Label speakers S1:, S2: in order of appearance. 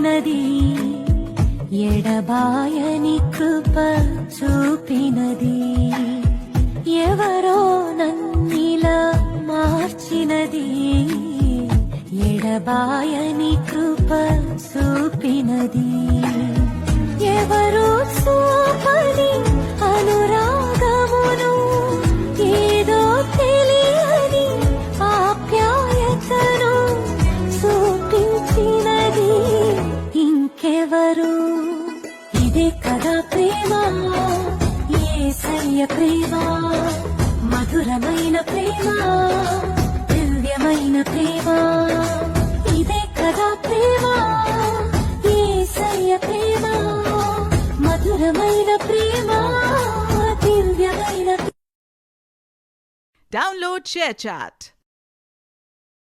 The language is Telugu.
S1: చూపినది ఎడబాయని కృప చూపినది ఎవరో నన్నిలా మార్చినది ఎడబాయని కృప చూపినది ఎవరు చూపని అనురాగమును ఏదో తెలియని ఆప్యాయతను చూపించినది ఇంకెవరు ఇదే కదా ప్రేమ యేసయ్య ప్రేమ మధురమైన ప్రేమ దివ్యమైన ప్రేమ ఇదే కదా ప్రేమ యేసయ్య ప్రేమ మధురమైన ప్రేమ దివ్యమైన
S2: Download ShareChat.